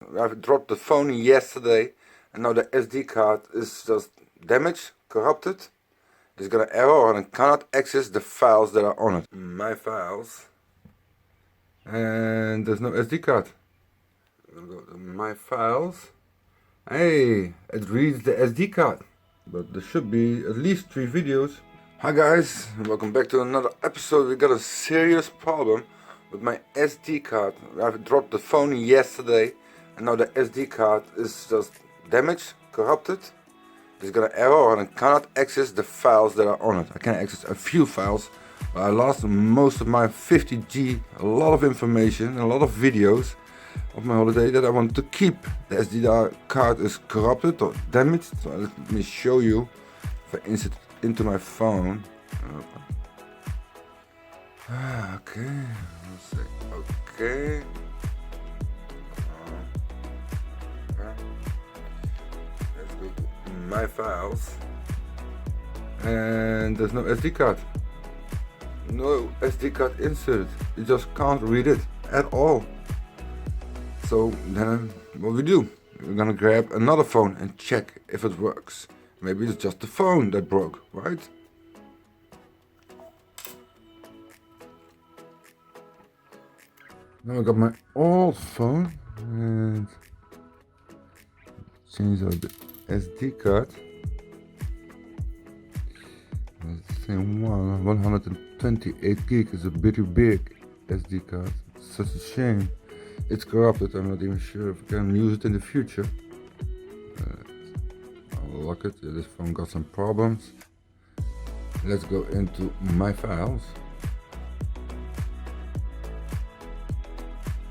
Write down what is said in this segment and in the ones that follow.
I dropped the phone yesterday and now the SD card is just damaged, corrupted. It's got an error and I cannot access the files that are on it. My files. And there's no SD card. I'm gonna go to my files. Hey, it reads the SD card. But there should be at least 3 videos. Hi guys, and welcome back to another episode. We got a serious problem with my SD card. I dropped the phone yesterday and now the SD card is just damaged, corrupted. It's got an error and I cannot access the files that are on it. I can access a few files, but I lost most of my 50G, a lot of information, a lot of videos of my holiday that I want to keep. The SD card is corrupted or damaged, so let me show you. If I insert it into my phone. Okay, let's say okay. Let's go to my files. And there's no SD card. No SD card inserted. You just can't read it at all. So then what we do? We're gonna grab another phone and check if it works. Maybe it's just the phone that broke, right? Now I got my old phone and change out the SD card. It's the same one, 128 gig is a pretty big SD card. It's such a shame. It's corrupted, I'm not even sure if I can use it in the future. I'll lock it, this phone got some problems. Let's go into my files.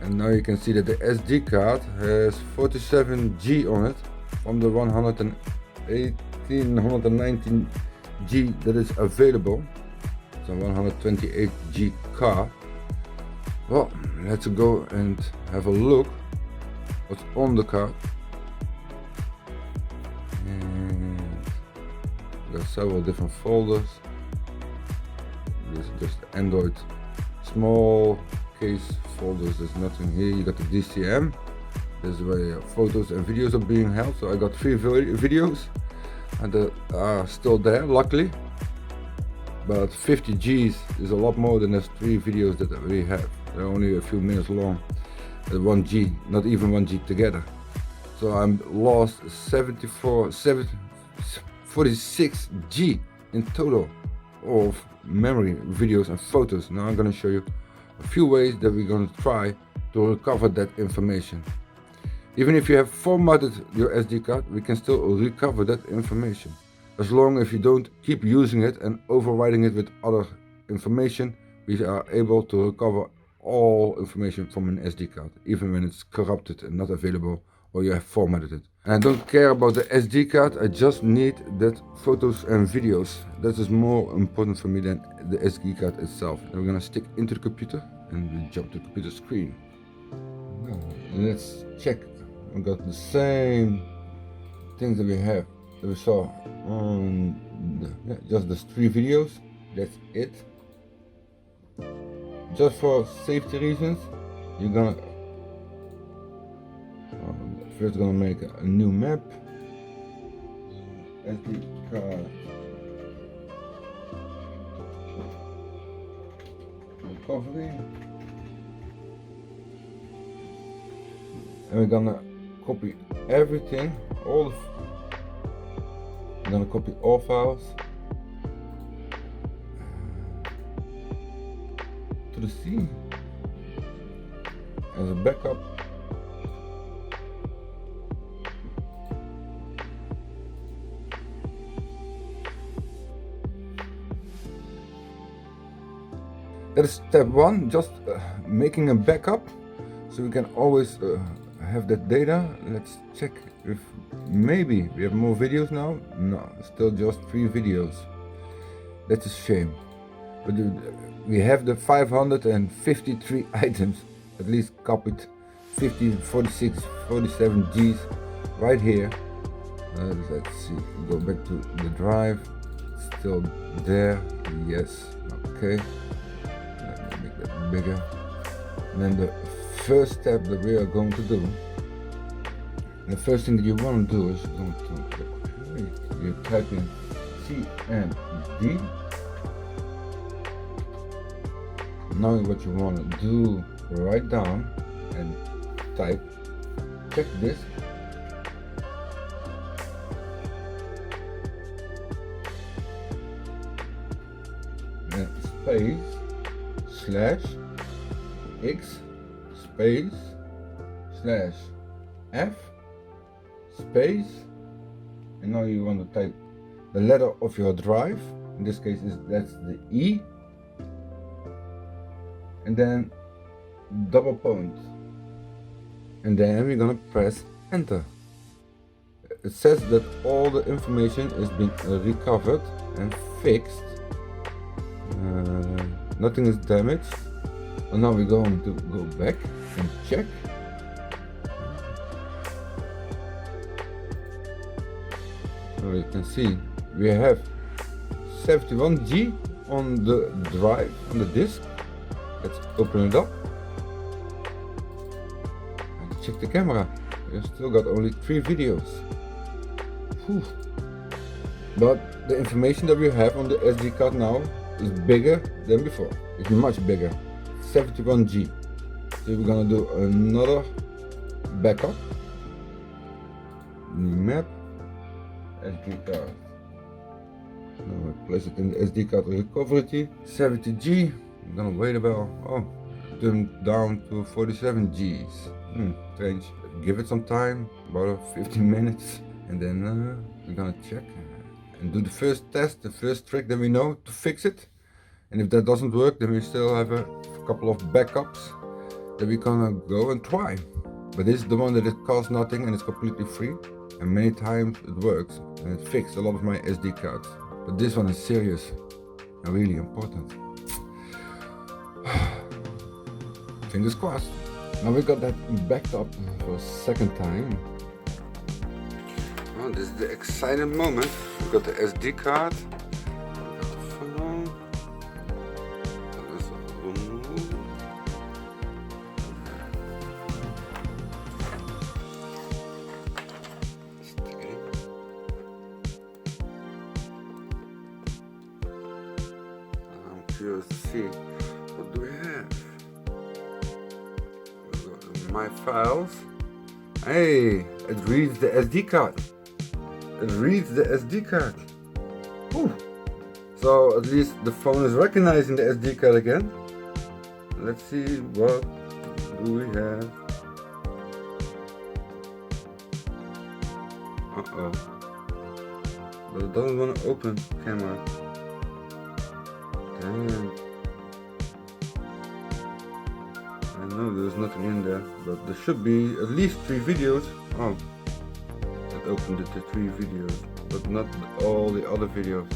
And now you can see that the SD card has 47G on it from the 119G that is available. It's a 128G card. Well, let's go and have a look what's on the card. And there are several different folders. This is just Android small case folders. There's nothing here. You got the DCM. This is where your photos and videos are being held. So I got 3 videos and they are still there, luckily. But 50 Gs is a lot more than those 3 videos that we have. They're only a few minutes long. 1 G, not even 1 G together. So I'm lost 46 G in total of memory, videos and photos. Now I'm gonna show you a few ways that we're gonna try to recover that information. Even if you have formatted your SD card, we can still recover that information. As long as you don't keep using it and overriding it with other information, we are able to recover all information from an SD card, even when it's corrupted and not available or you have formatted it. And I don't care about the SD card, I just need that photos and videos. That is more important for me than the SD card itself. And we're gonna stick into the computer and we jump to the computer screen. Now, let's check. We got the same things that we saw on just the 3 videos. That's it. Just for safety reasons, you're gonna first gonna make a new map. SD card recovery, and we're gonna copy everything. We're gonna copy all files to the C as a backup. That is step 1, just making a backup so we can always have that data. Let's check if maybe we have more videos now. No, still just 3 videos. That's a shame. But we have the 553 items, at least copied 50, 46, 47 Gs right here. Let's see, go back to the drive. It's still there, yes, okay. Let me make that bigger. And then the first step that we are going to do And the first thing that you want to do is go to you type in CMD. Now what you want to do, write down and type check disk and space slash x space slash f space, and now you want to type the letter of your drive. In this case that's the E, and then double point, and then we're gonna press enter. It says that all the information has been recovered and fixed. Nothing is damaged. And now we're going to go back and check. So you can see we have 71G on the drive, on the disk. Let's open it up and check the camera. We've still got only 3 videos. Whew. But the information that we have on the SD card now is bigger than before. It's much bigger. 71G. So we're gonna do another backup. Map SD card. Now we place it in the SD card recovery. 70G. I'm gonna wait about turn down to 47Gs. Strange. Give it some time, about 15 minutes, and then we're gonna check and do the first test, the first trick that we know to fix it. And if that doesn't work, then we still have a couple of backups that we're gonna go and try. But this is the one that it costs nothing and it's completely free, and many times it works and it fixed a lot of my SD cards. But this one is serious and really important. Fingers crossed. Now we got that backed up for a second time. Well, this is the exciting moment. We got the SD card. We got the phone. I'm curious to see, what do we have? My files. Hey, it reads the SD card. It reads the SD card. Whew. So at least the phone is recognizing the SD card again. Let's see, what do we have? Uh-oh. But it doesn't want to open camera. Damn. No, there's nothing in there, but there should be at least 3 videos. Oh, that opened it to 3 videos, but not all the other videos.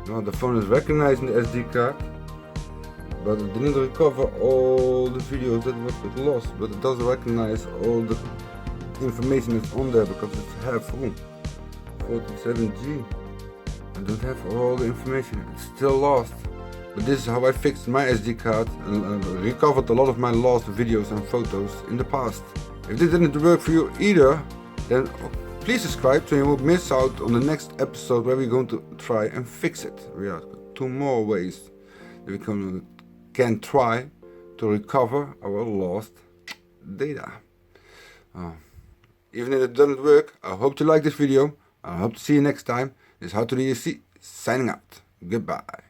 No, the phone is recognizing the SD card, but it didn't recover all the videos that it lost, but it does recognize all the information that's on there because it's half full. 47G. I don't have all the information, it's still lost. But this is how I fixed my SD card and recovered a lot of my lost videos and photos in the past. If this didn't work for you either, then please subscribe so you won't miss out on the next episode where we're going to try and fix it. We have 2 more ways that we can try to recover our lost data. Even if it doesn't work, I hope you like this video. I hope to see you next time. This is How to DSC signing out. Goodbye.